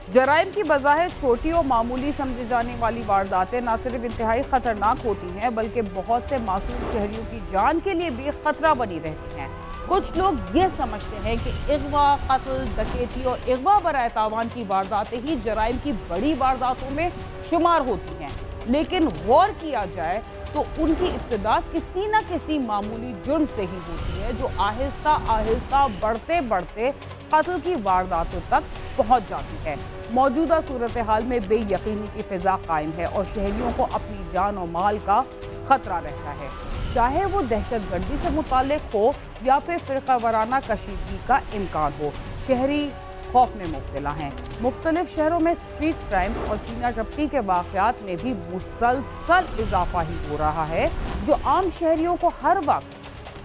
जराइम की बज़ाहिर छोटी और मामूली समझी जाने वाली वारदातें न सिर्फ इंतहाई खतरनाक होती हैं बल्कि बहुत से मासूम शहरियों की जान के लिए भी खतरा बनी रहती हैं। कुछ लोग ये समझते हैं कि अगवा, कत्ल, डकैती और अगवा बराए तावान की वारदातें ही जराइम की बड़ी वारदातों में शुमार होती हैं, लेकिन गौर किया जाए तो उनकी इब्तिदा किसी न किसी मामूली जुर्म से ही होती है, जो आहिस्ता आहिस्ता बढ़ते बढ़ते कत्ल की वारदातों तक पहुंच जाती है। मौजूदा सूरत हाल में बेयकीनी की फिजा कायम है और शहरियों को अपनी जान और माल का खतरा रहता है, चाहे वो दहशतगर्दी से मुताल्लिक हो या फिर फिरका वाराना कशीदगी का इम्कान हो। शहरी खौफ में मुब्तला हैं। मुख्तलिफ शहरों में स्ट्रीट क्राइम्स और चीना चपटी के वाक़यात में भी मुसलसल इजाफा ही हो रहा है, जो आम शहरियों को हर वक्त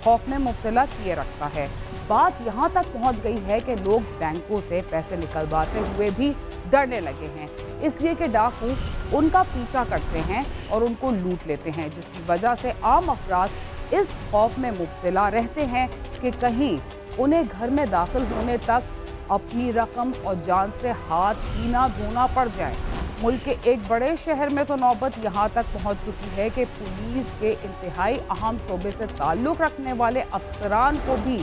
खौफ में मुब्तला किए रखता है। बात यहाँ तक पहुँच गई है कि लोग बैंकों से पैसे निकलवाते हुए भी डरने लगे हैं, इसलिए कि डाकू उनका पीछा करते हैं और उनको लूट लेते हैं, जिसकी वजह से आम अफराद इस खौफ में मुब्तला रहते हैं कि कहीं उन्हें घर में दाखिल होने तक अपनी रकम और जान से हाथ ही ना धोना पड़ जाए। मुल्क के एक बड़े शहर में तो नौबत यहाँ तक पहुँच चुकी है कि पुलिस के इंतहाई अहम शोबे से ताल्लुक़ रखने वाले अफसरान को भी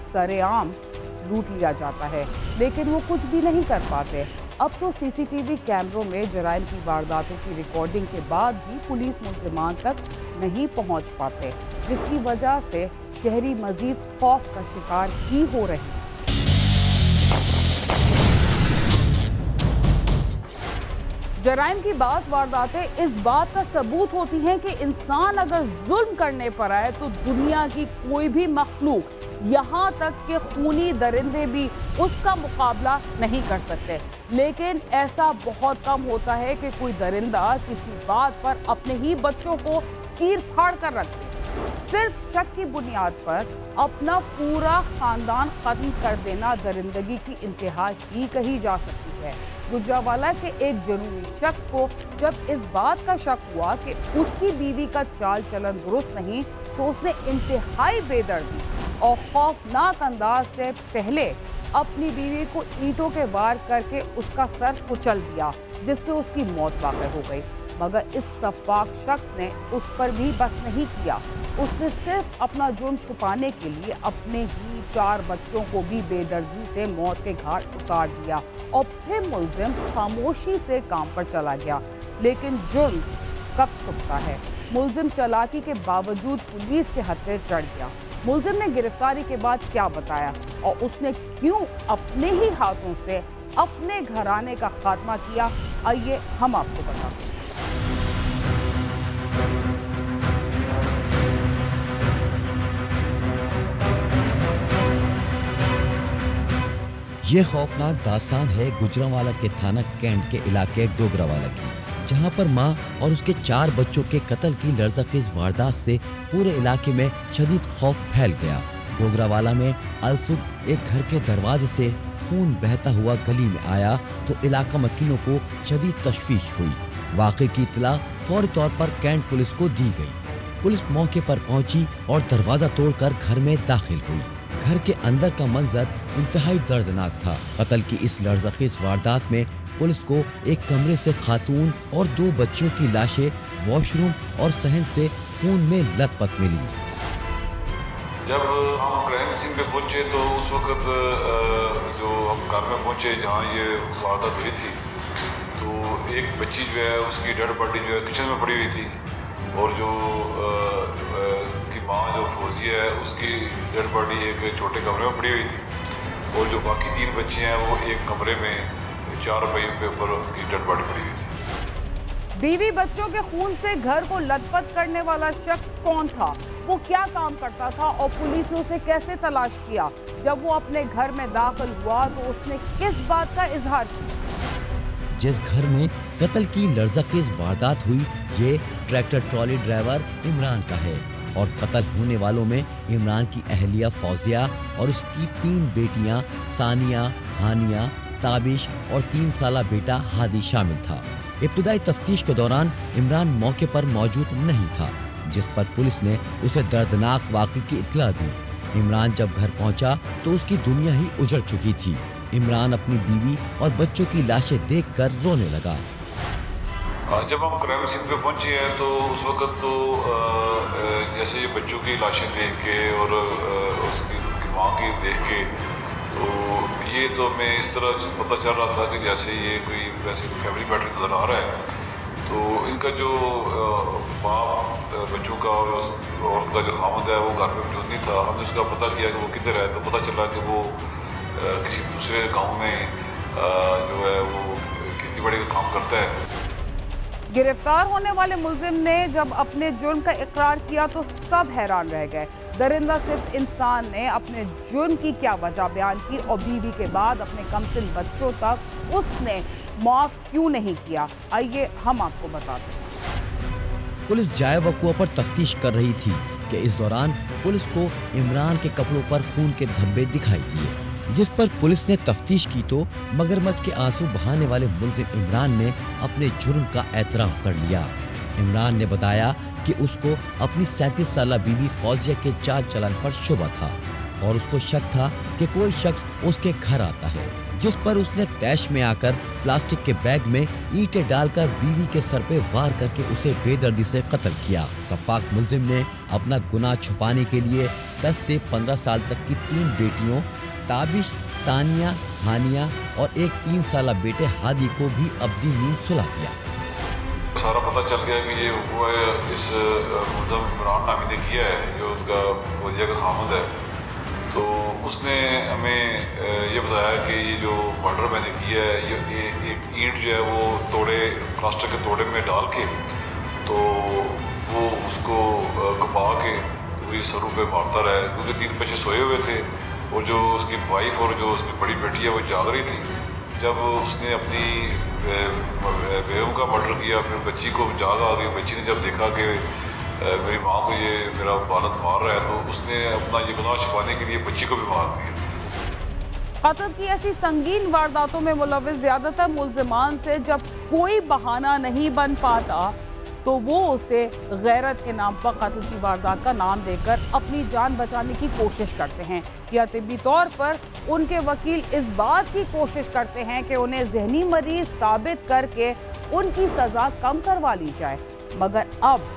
सरेआम लूट लिया जाता है, लेकिन वो कुछ भी नहीं कर पाते। अब तो सीसीटीवी कैमरों में जराइम की वारदातों की रिकॉर्डिंग के बाद भी पुलिस मुल्ज़िमान तक नहीं पहुँच पाते, जिसकी वजह से शहरी मज़ीद खौफ का शिकार ही हो रहे हैं। जराइम की बाज़ वारदातें इस बात का सबूत होती हैं कि इंसान अगर जुल्म करने पर आए तो दुनिया की कोई भी मखलूक, यहाँ तक कि खूनी दरिंदे भी उसका मुकाबला नहीं कर सकते। लेकिन ऐसा बहुत कम होता है कि कोई दरिंदा किसी बात पर अपने ही बच्चों को चीर फाड़ कर रख दे। सिर्फ शक की बुनियाद पर अपना पूरा खानदान खत्म कर देना दरिंदगी की इंतहा ही कही जा सकती है। गुजरांवाला के एक जुनूनी शख्स को जब इस बात का शक हुआ कि उसकी बीवी का चाल चलन दुरुस्त नहीं, तो उसने इंतहाई बेदर्दी और खौफनाक अंदाज से पहले अपनी बीवी को ईंटों के वार करके उसका सर कुचल दिया, जिससे उसकी मौत वाक़ई हो गई। मगर इस सफाक शख्स ने उस पर भी बस नहीं किया। उसने सिर्फ अपना जुर्म छुपाने के लिए अपने ही 4 बच्चों को भी बेदर्दी से मौत के घाट उतार दिया और फिर मुल्जिम खामोशी से काम पर चला गया। लेकिन जुर्म कब छुपता है? मुल्जिम चालाकी के बावजूद पुलिस के हत्थे चढ़ गया। मुल्जिम ने गिरफ्तारी के बाद क्या बताया और उसने क्यों अपने ही हाथों से अपने घराने का खात्मा किया, आइए हम आपको बताते हैं। ये खौफनाक दास्तान है गुजरांवाला के थाना कैंट के इलाके डोगरावाला की, जहां पर मां और उसके 4 बच्चों के कत्ल की लर्ज़खेज़ वारदात से पूरे इलाके में शदीद खौफ फैल गया। डोगरावाला में अलसुब एक घर के दरवाजे से खून बहता हुआ गली में आया तो इलाका मकीनों को शदीद तशवीश हुई। वाक़े की इत्तला फौरी तौर पर कैंट पुलिस को दी गई। पुलिस मौके पर पहुंची और दरवाजा तोड़कर घर में दाखिल हुई। घर के अंदर का मंजर इंतहाई दर्दनाक था। कत्ल की इस लर्ज़खेज़ वारदात में पुलिस को एक कमरे से खातून और 2 बच्चों की लाशें वॉशरूम और सहन से खून में लथपथ मिली। जब हम क्राइम सीन पे पहुंचे तो उस वक्त जो हम घर में पहुंचे जहां ये वारदात हुई थी, तो एक बच्ची जो है उसकी डेड बॉडी जो है किचन में पड़ी हुई थी और जो की माँ जो फौजिया है उसकी डेड बॉडी एक छोटे कमरे में पड़ी हुई थी और जो बाकी 3 बच्चे हैं वो एक कमरे में 4 पहियों के ऊपर उनकी डेड बॉडी पड़ी हुई थी। बीवी बच्चों के खून से घर को लथपथ करने वाला शख्स कौन था? वो क्या काम करता था और पुलिस ने उसे कैसे तलाश किया? जब वो अपने घर में दाखिल हुआ तो उसने किस बात का इजहार किया? जिस घर में कत्ल की लर्ज़खेज़ वारदात हुई, ये ट्रैक्टर ट्रॉली ड्राइवर इमरान का है और कत्ल होने वालों में इमरान की अहलिया फौजिया और उसकी 3 बेटियां सानिया, हानिया, ताबिश और 3 साला बेटा हादी शामिल था। इब्तिदाई तफ्तीश के दौरान इमरान मौके पर मौजूद नहीं था, जिस पर पुलिस ने उसे दर्दनाक वाक़े की इत्तला दी। इमरान जब घर पहुंचा तो उसकी दुनिया ही उजड़ चुकी थी। इमरान अपनी बीवी और बच्चों की लाशें देखकर रोने लगा। जब हम क्राइम सीन पे पहुंचे हैं तो उस वक्त तो जैसे ये बच्चों की लाशें देख के और उसकी उनकी माँ की देख के तो ये तो हमें इस तरह पता चल रहा था कि जैसे ये कोई वैसे फैमिली मैटर नज़र आ रहा है। तो इनका जो बाप बच्चों का और उस औरत का जो खामद है वो घर में मौजूद नहीं था। हमने उसका पता किया कि वो किधर है, तो पता चला कि वो किसी दूसरे गांव में जो है वो खेती बाड़ी का काम करता है। गिरफ्तार होने वाले मुलजिम ने जब अपने जुर्म का इकरार किया तो सब हैरान रह गए। दरिंदा सिर्फ इंसान ने अपने जुर्म की क्या वजह बयान की और बीवी के बाद अपने कमसिन बच्चों तक उसने माफ क्यों नहीं किया, आइए हम आपको बताते हैं। पुलिस जाए वक़्वा पर तफ्तीश कर रही थी कि इस दौरान पुलिस को इमरान के कपड़ों पर खून के धब्बे दिखाई दिए, जिस पर पुलिस ने तफ्तीश की तो मगरमच्छ के आंसू बहाने वाले मुलजिम इमरान ने अपने जुर्म का एतराफ़ कर लिया। इमरान ने बताया कि उसको अपनी 37 साला बीवी फौजिया के चाल चलन पर शुबा था और उसको शक था कि कोई शख्स उसके घर आता है, जिस पर उसने तैश में आकर प्लास्टिक के बैग में ईंटें डालकर बीवी के सर पे वार करके उसे बेदर्दी से कत्ल किया। सफाक मुलजिम ने अपना गुनाह छुपाने के लिए 10 से 15 साल तक की 3 बेटियों ताबिश, तानिया, हानिया और एक 3 साला बेटे हादी को भी अब्दी नींद सुला दिया। सारा पता चल गया कि ये वो इस मुलजिम इमरान नामी ने किया है, जो उनका फौजिया का खामद है। तो उसने हमें ये बताया कि ये जो मर्डर मैंने किया है, ये एक ईंट जो है वो तोड़े प्लास्टिक के तोड़े में डाल के तो वो उसको कपा के तो ये सरों पे मारता रहा, क्योंकि 3 बच्चे सोए हुए थे और जो उसकी वाइफ और जो उसकी बड़ी बेटी है वो जाग रही थी। जब उसने अपनी बेगम का मर्डर किया, फिर बच्ची को जाग आ गई। बच्ची ने जब देखा कि मेरी माँ को ये मेरा वालिद मार रहा है, तो उसने अपना ये गुनाह छुपाने के लिए बच्ची को भी मार दिया। कत्ल की ऐसी संगीन वारदातों में मुलविस ज्यादातर मुलजिमान से जब कोई बहाना नहीं बन पाता तो वो उसे गैरत के नाम पर कत्ल की वारदात का नाम देकर अपनी जान बचाने की कोशिश करते हैं, या तिब्बी तौर पर उनके वकील इस बात की कोशिश करते हैं कि उन्हें जहनी मरीज साबित करके उनकी सज़ा कम करवा ली जाए। मगर अब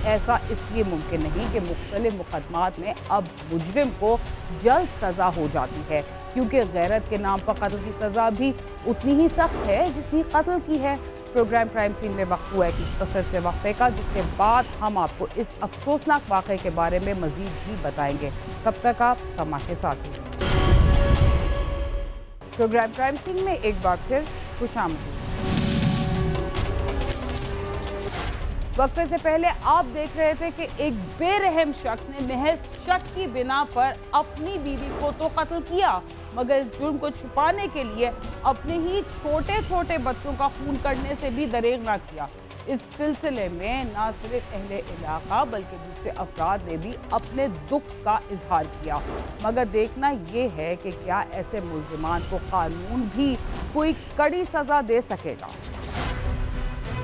ऐसा इसलिए मुमकिन नहीं कि मुख्तलिफ मुकदमात में अब मुजरिम को जल्द सज़ा हो जाती है, क्योंकि गैरत के नाम पर कत्ल की सज़ा भी उतनी ही सख्त है जितनी कत्ल की है। प्रोग्राम क्राइम सीन में वक्त हुआ है कि तसर से वक्फे का, जिसके बाद हम आपको इस अफसोसनाक वाक़े के बारे में मज़ीद भी बताएंगे। तब तक आप समा के साथ हैं। प्रोग्राम क्राइम सीन में एक बार फिर खुशामदीद। वक्फे से पहले आप देख रहे थे कि एक बेरहम शख्स ने महज शक की बिना पर अपनी बीवी को तो कत्ल किया, मगर इस जुर्म को छुपाने के लिए अपने ही छोटे छोटे बच्चों का खून करने से भी दरेग ना किया। इस सिलसिले में न सिर्फ अहले इलाका बल्कि दूसरे अफराद ने भी अपने दुख का इजहार किया। मगर देखना ये है कि क्या ऐसे मुलजिमान को कानून भी कोई कड़ी सज़ा दे सकेगा।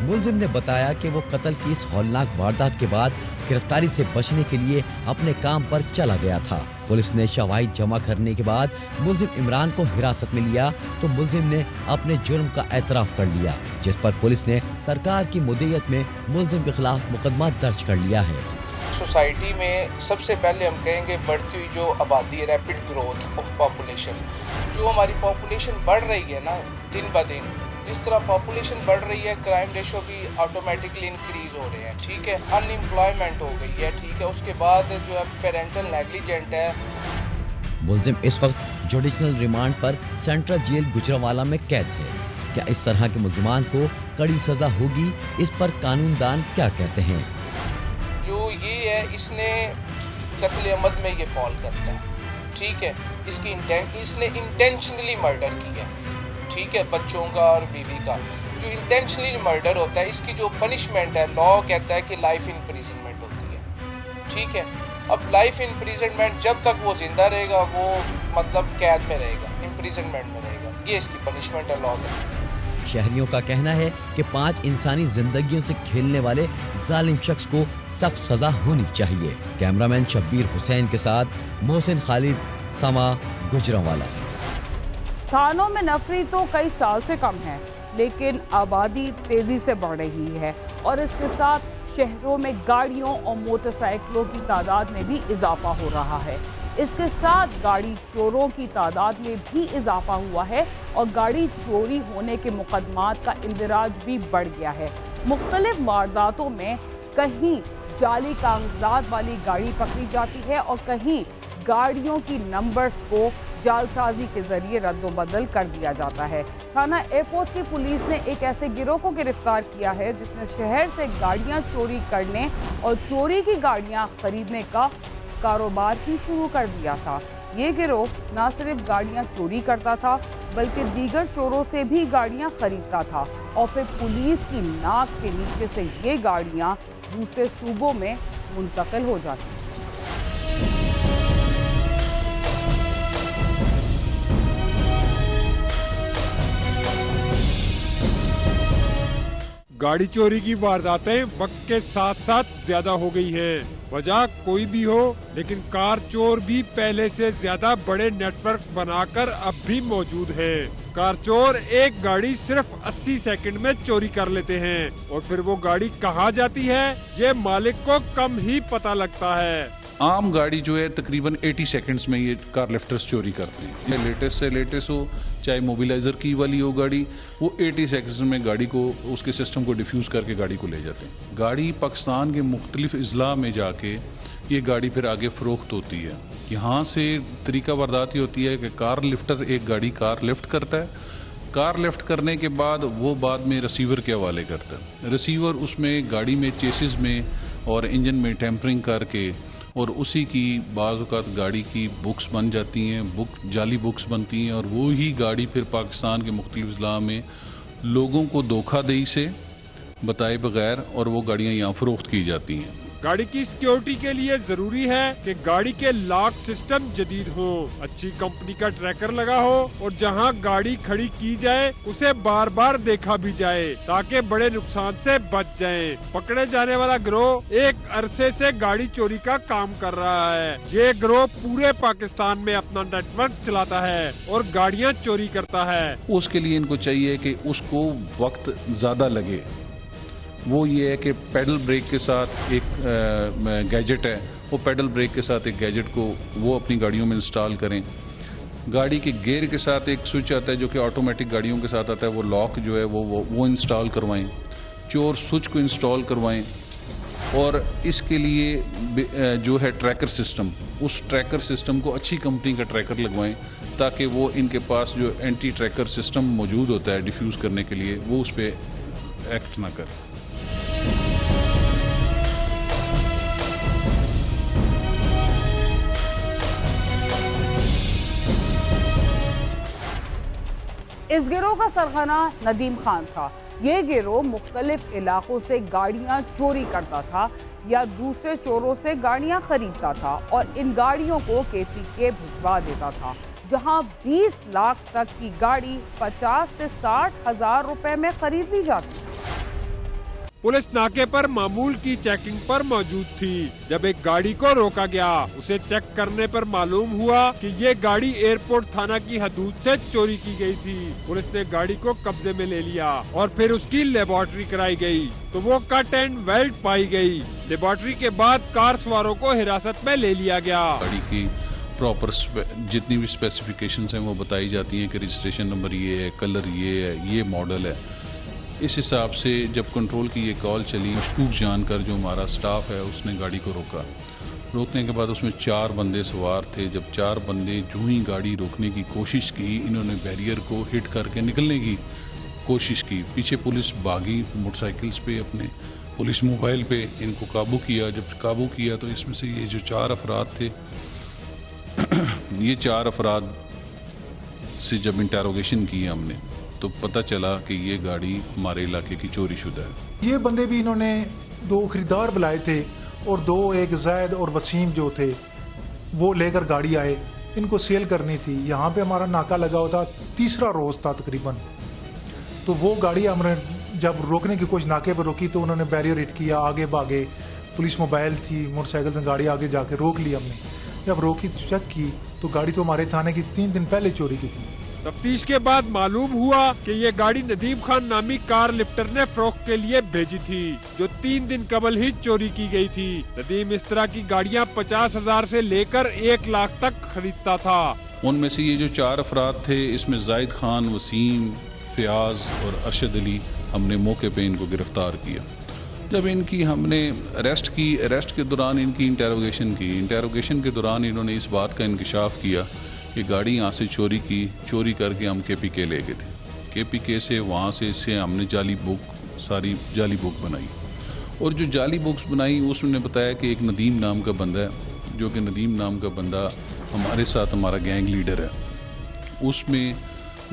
मुलजिम ने बताया कि वो कत्ल की इस हौलनाक वारदात के बाद गिरफ्तारी से बचने के लिए अपने काम पर चला गया था। पुलिस ने शवाहिद जमा करने के बाद मुलजिम इमरान को हिरासत में लिया तो मुलजिम ने अपने जुर्म का एतराफ़ कर लिया, जिस पर पुलिस ने सरकार की मुद्दत में मुलजिम के खिलाफ मुकदमा दर्ज कर लिया है। सोसाइटी में सबसे पहले हम कहेंगे बढ़ती हुई जो आबादी है, रैपिड ग्रोथ ऑफ पॉपुलेशन, जो हमारी पॉपुलेशन बढ़ रही है ना दिन ब दिन, जिस तरह पॉपुलेशन बढ़ रही है क्राइम रेशो भी ऑटोमेटिकली इंक्रीज हो रहे हैं। ठीक है, अनएम्प्लॉयमेंट हो गई है। ठीक है, उसके बाद जो है पेरेंटल नेग्लिजेंट है। मुलजिम इस वक्त जुडिशनल रिमांड पर सेंट्रल जेल गुजरांवाला में कैद है। क्या इस तरह के मुलजिमान को कड़ी सजा होगी, इस पर कानूनदान क्या कहते हैं? जो ये है इसने कत्ल अमद में ये फॉल करता है। ठीक है, इसने इंटेंशनली मर्डर किया। ठीक है, बच्चों का और बीवी का जो इंटेंशनली मर्डर होता है, इसकी जो पनिशमेंट है लॉ कहता है कि लाइफ इम्प्रिजनमेंट होती है। ठीक है, अब लाइफ इम्प्रिजनमेंट जब तक वो जिंदा रहेगा वो मतलब कैद में रहेगा, इम्प्रिजनमेंट में रहेगा, ये इसकी पनिशमेंट है लॉ में। शहरियों का कहना है कि 5 इंसानी जिंदगियों से खेलने वाले जालिम शख्स को सख्त सजा होनी चाहिए। कैमरामैन शब्बीर हुसैन के साथ मोहसिन खालिद, समा, गुजरांवाला। थानों में नफरी तो कई साल से कम है, लेकिन आबादी तेजी से बढ़ रही है और इसके साथ शहरों में गाड़ियों और मोटरसाइकिलों की तादाद में भी इजाफा हो रहा है। इसके साथ गाड़ी चोरों की तादाद में भी इजाफा हुआ है और गाड़ी चोरी होने के मुकदमात का इंदिराज भी बढ़ गया है। मुख्तलिफ वारदातों में कहीं जाली कागजात वाली गाड़ी पकड़ी जाती है और कहीं गाड़ियों की नंबर्स को जालसाजी के जरिए रद्दोबदल कर दिया जाता है। थाना एयरपोर्ट की पुलिस ने एक ऐसे गिरोह को गिरफ्तार किया है जिसने शहर से गाड़ियां चोरी करने और चोरी की गाड़ियां खरीदने का कारोबार ही शुरू कर दिया था। ये गिरोह न सिर्फ गाड़ियां चोरी करता था बल्कि दीगर चोरों से भी गाड़ियां खरीदता था और फिर पुलिस की नाक के नीचे से ये गाड़ियां दूसरे सूबों में मुंतकिल हो जाती। गाड़ी चोरी की वारदातें वक्त के साथ साथ ज्यादा हो गई हैं। वजह कोई भी हो, लेकिन कार चोर भी पहले से ज्यादा बड़े नेटवर्क बनाकर अब भी मौजूद हैं। कार चोर एक गाड़ी सिर्फ 80 सेकंड में चोरी कर लेते हैं और फिर वो गाड़ी कहाँ जाती है ये मालिक को कम ही पता लगता है। आम गाड़ी जो है तकरीबन 80 सेकंड्स में ये कार लिफ्टर्स चोरी करते हैं। ये लेटेस्ट से लेटेस्ट हो, चाहे मोबिलाइजर की वाली हो गाड़ी, वो 80 सेकंड्स में गाड़ी को, उसके सिस्टम को डिफ्यूज करके गाड़ी को ले जाते हैं। गाड़ी पाकिस्तान के मुख्तलिफ अजला में जाके ये गाड़ी फिर आगे फरोख्त होती है। यहाँ से तरीका वारदात ही होती है कि कार लिफ्टर एक गाड़ी कार लिफ्ट करता है, कार लिफ्ट करने के बाद वो बाद में रिसीवर के हवाले करता है। रिसीवर उसमें गाड़ी में चेसिस में और इंजन में टेम्परिंग करके और उसी की बाज़ औक़ात गाड़ी की बुक्स बन जाती हैं, जाली बुक्स बनती हैं और वो ही गाड़ी फिर पाकिस्तान के मुख्तलिफ अज़ला में लोगों को धोखाधड़ी से बताए बगैर और वो गाड़ियाँ यहाँ फरोख्त की जाती हैं। गाड़ी की सिक्योरिटी के लिए जरूरी है कि गाड़ी के लॉक सिस्टम जदीद हो, अच्छी कंपनी का ट्रैकर लगा हो और जहां गाड़ी खड़ी की जाए उसे बार बार देखा भी जाए ताकि बड़े नुकसान से बच जाएं। पकड़े जाने वाला गिरोह एक अरसे से गाड़ी चोरी का काम कर रहा है। ये गिरोह पूरे पाकिस्तान में अपना नेटवर्क चलाता है और गाड़ियाँ चोरी करता है। उसके लिए इनको चाहिए कि उसको वक्त ज्यादा लगे। वो ये है कि पेडल ब्रेक के साथ एक गैजेट है, वो पेडल ब्रेक के साथ एक गैजेट को वो अपनी गाड़ियों में इंस्टॉल करें। गाड़ी के गियर के साथ एक स्विच आता है जो कि ऑटोमेटिक गाड़ियों के साथ आता है, वो लॉक जो है वो इंस्टॉल करवाएं। चोर स्विच को इंस्टॉल करवाएं और इसके लिए जो है ट्रैकर सिस्टम, उस ट्रैकर सिस्टम को अच्छी कंपनी का ट्रैकर लगवाएं ताकि वो इनके पास जो एंटी ट्रैकर सिस्टम मौजूद होता है डिफ्यूज़ करने के लिए वो उस पर एक्ट ना करे। इस गिरोह का सरगना नदीम खान था। ये गिरोह मुख्तलिफ इलाकों से गाड़ियां चोरी करता था या दूसरे चोरों से गाड़ियां खरीदता था और इन गाड़ियों को KPK भिजवा देता था, जहां 20 लाख तक की गाड़ी 50 से 60 हजार रुपए में खरीद ली जाती थी। पुलिस नाके पर मामूल की चेकिंग पर मौजूद थी जब एक गाड़ी को रोका गया। उसे चेक करने पर मालूम हुआ कि ये गाड़ी एयरपोर्ट थाना की हदूद से चोरी की गई थी। पुलिस ने गाड़ी को कब्जे में ले लिया और फिर उसकी लेबोरेटरी कराई गई तो वो कट एंड वेल्ड पाई गई। लेबोरेटरी के बाद कार सवारों को हिरासत में ले लिया गया। गाड़ी की प्रॉपर जितनी भी स्पेसिफिकेशंस हैं वो बताई जाती हैं कि रजिस्ट्रेशन नंबर ये है, कलर ये है, ये मॉडल है। इस हिसाब से जब कंट्रोल की ये कॉल चली, मशकूक जानकर जो हमारा स्टाफ है उसने गाड़ी को रोका। रोकने के बाद उसमें 4 बंदे सवार थे। जब 4 बंदे जो ही गाड़ी रोकने की कोशिश की, इन्होंने बैरियर को हिट करके निकलने की कोशिश की। पीछे पुलिस भागी मोटरसाइकिल्स पे, अपने पुलिस मोबाइल पे इनको काबू किया। जब काबू किया तो इसमें से ये जो 4 अफराद थे ये 4 अफराद से जब इंटेरोगेशन की हमने तो पता चला कि ये गाड़ी हमारे इलाके की चोरी शुदा है। ये बंदे भी इन्होंने 2 खरीदार बुलाए थे और 2 एक जैद और वसीम जो थे वो लेकर गाड़ी आए। इनको सेल करनी थी। यहाँ पे हमारा नाका लगा हुआ था, 3रा रोज़ था तकरीबन। तो वो गाड़ी हमने जब रोकने की कोशिश नाके पर रोकी तो उन्होंने बैरियर हिट किया, आगे भागे। पुलिस मोबाइल थी, मोटरसाइकिल से गाड़ी आगे जाके रोक ली हमने। जब रोकी तो चेक की तो गाड़ी तो हमारे थाने की 3 दिन पहले चोरी की थी। तफ्तीश के बाद मालूम हुआ कि ये गाड़ी नदीम खान नामी कार लिफ्टर ने फरोख्त के लिए भेजी थी, जो 3 दिन कबल ही चोरी की गई थी। नदीम इस तरह की गाड़ियाँ 50,000 से लेकर 1 लाख तक खरीदता था। उनमें से ये जो 4 अफराद थे, इसमें जाहिद खान, वसीम, फयाज और अरशद अली, हमने मौके पे इनको गिरफ्तार किया। जब इनकी हमने अरेस्ट की, अरेस्ट के दौरान इनकी इंटेरोगेशन की, इंटेरोगेशन के दौरान इन्होंने इस बात का इंकशाफ किया कि गाड़ी यहाँ से चोरी करके हम KPK ले गए थे। KPK से वहाँ से इससे हमने सारी जाली बुक बनाई, और जो जाली बुक्स बनाई उसने बताया कि एक नदीम नाम का बंदा है, जो कि नदीम नाम का बंदा हमारे साथ हमारा गैंग लीडर है। उसमें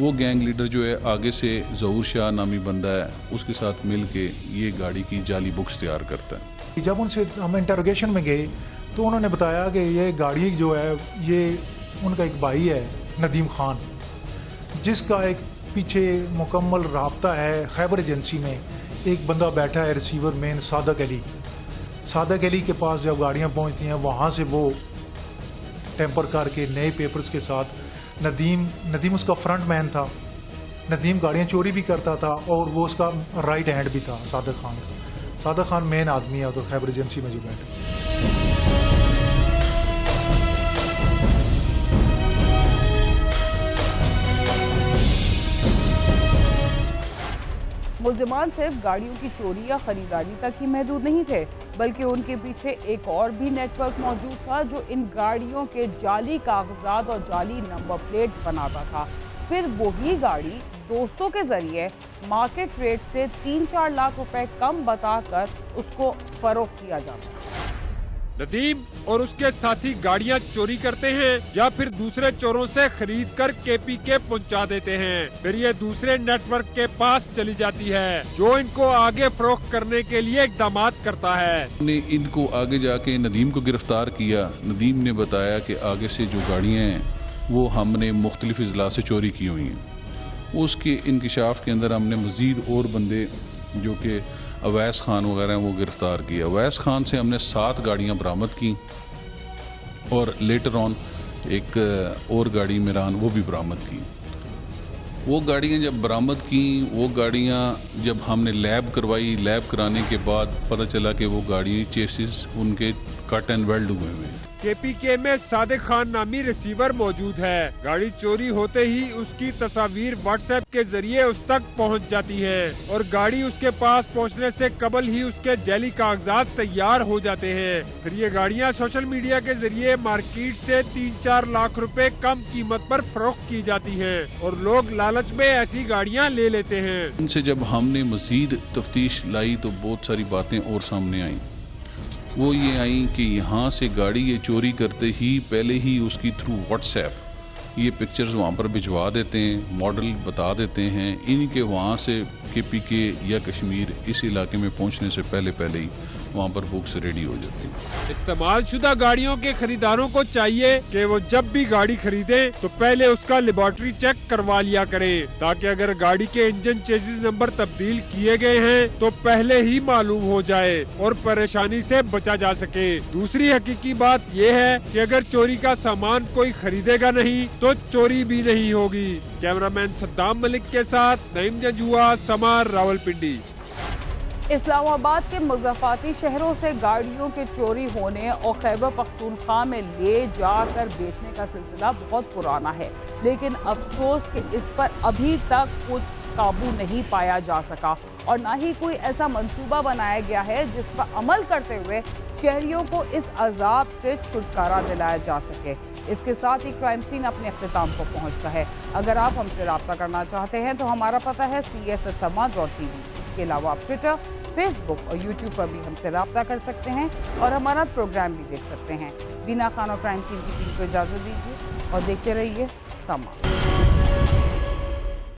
वो गैंग लीडर जो है आगे से ज़हूर शाह नामी बंदा है, उसके साथ मिल के ये गाड़ी की जाली बुक्स तैयार करता है। जब उनसे हम इंटरोगेशन में गए तो उन्होंने बताया कि ये गाड़ी जो है ये उनका एक भाई है नदीम खान, जिसका एक पीछे मुकम्मल राब्ता है खैबर एजेंसी में। एक बंदा बैठा है रिसीवर मेन सादक अली के पास जब गाड़ियाँ पहुँचती हैं वहाँ से वो टेम्पर करके नए पेपर्स के साथ नदीम उसका फ्रंट मैन था। नदीम गाड़ियाँ चोरी भी करता था और वो उसका राइट हैंड भी था सादक खान का। सादक खान मेन आदमी है उधर खैबर एजेंसी में जो बैठे। मुल्जिमान सिर्फ गाड़ियों की चोरी या खरीदारी तक ही महदूद नहीं थे, बल्कि उनके पीछे एक और भी नेटवर्क मौजूद था जो इन गाड़ियों के जाली कागजात और जाली नंबर प्लेट बनाता था। फिर वही गाड़ी दोस्तों के जरिए मार्केट रेट से 3-4 लाख रुपए कम बताकर उसको फरोख्त किया जाता। नदीम और उसके साथी गाड़ियां चोरी करते हैं या फिर दूसरे चोरों से खरीद कर KPK पहुंचा देते हैं। फिर ये दूसरे नेटवर्क के पास चली जाती है, जो इनको आगे फरोख्त करने के लिए इकदाम करता है। हमने इनको आगे जाके नदीम को गिरफ्तार किया। नदीम ने बताया कि आगे से जो गाड़ियाँ हैं वो हमने मुख्तलिफ अजला से चोरी की हुई हैं। उसके इंकशाफ के अंदर हमने मज़ीद और बंदे जो कि अवैस खान वगैरह वो गिरफ्तार किए। अवैस खान से हमने 7 गाड़ियाँ बरामद की और लेटर ऑन एक और गाड़ी मिरान वो भी बरामद की। वो गाड़ियाँ जब बरामद की, वो गाड़ियाँ जब हमने लैब करवाई, लैब कराने के बाद पता चला कि वो गाड़ी चेसिस उनके कट एंड वेल्ड हुए हुए हैं। KPK में सादिक खान नामी रिसीवर मौजूद है। गाड़ी चोरी होते ही उसकी तस्वीर व्हाट्सएप के जरिए उस तक पहुंच जाती है और गाड़ी उसके पास पहुंचने से कबल ही उसके जाली कागजात तैयार हो जाते हैं। फिर ये गाड़ियां सोशल मीडिया के जरिए मार्केट से 3-4 लाख रुपए कम कीमत पर फरोख्त की जाती हैं और लोग लालच में ऐसी गाड़ियां ले लेते हैं। इनसे जब हमने मजीद तफ्तीश लाई तो बहुत सारी बातें और सामने आई। वो ये आई कि यहाँ से गाड़ी ये चोरी करते ही पहले ही उसकी थ्रू व्हाट्सएप ये पिक्चर्स वहाँ पर भिजवा देते हैं, मॉडल बता देते हैं। इनके वहाँ से KPK या कश्मीर इस इलाके में पहुँचने से पहले ही वहाँ पर बुक्स रेडी हो जाती है। इस्तेमाल शुदा गाड़ियों के खरीदारों को चाहिए कि वो जब भी गाड़ी खरीदें तो पहले उसका लेबोरेटरी चेक करवा लिया करें, ताकि अगर गाड़ी के इंजन चेसिस नंबर तब्दील किए गए हैं तो पहले ही मालूम हो जाए और परेशानी से बचा जा सके। दूसरी हकीकी बात ये है कि अगर चोरी का सामान कोई खरीदेगा नहीं तो चोरी भी नहीं होगी। कैमरामैन सद्दाम मलिक के साथ नईम जंजुआ, समार, रावलपिंडी। इस्लामाबाद के मुज़फ़्फ़राती शहरों से गाड़ियों के चोरी होने और खैबर पख्तूनख्वा में ले जाकर बेचने का सिलसिला बहुत पुराना है, लेकिन अफसोस कि इस पर अभी तक कुछ काबू नहीं पाया जा सका और ना ही कोई ऐसा मंसूबा बनाया गया है जिस पर अमल करते हुए शहरियों को इस अजाब से छुटकारा दिलाया जा सके। इसके साथ ही क्राइम सीन अपने अख्तिताम को पहुंचता है। अगर आप हमसे रब्ता करना चाहते हैं तो हमारा पता है cs@sama.tv। इसके अलावा आप ट्विटर, फेसबुक और यूट्यूब पर भी हमसे रब्ता कर सकते हैं और हमारा प्रोग्राम भी देख सकते हैं। बीना खान और क्राइम सीन की टीम को इजाज़त दीजिए और देखते रहिए समा।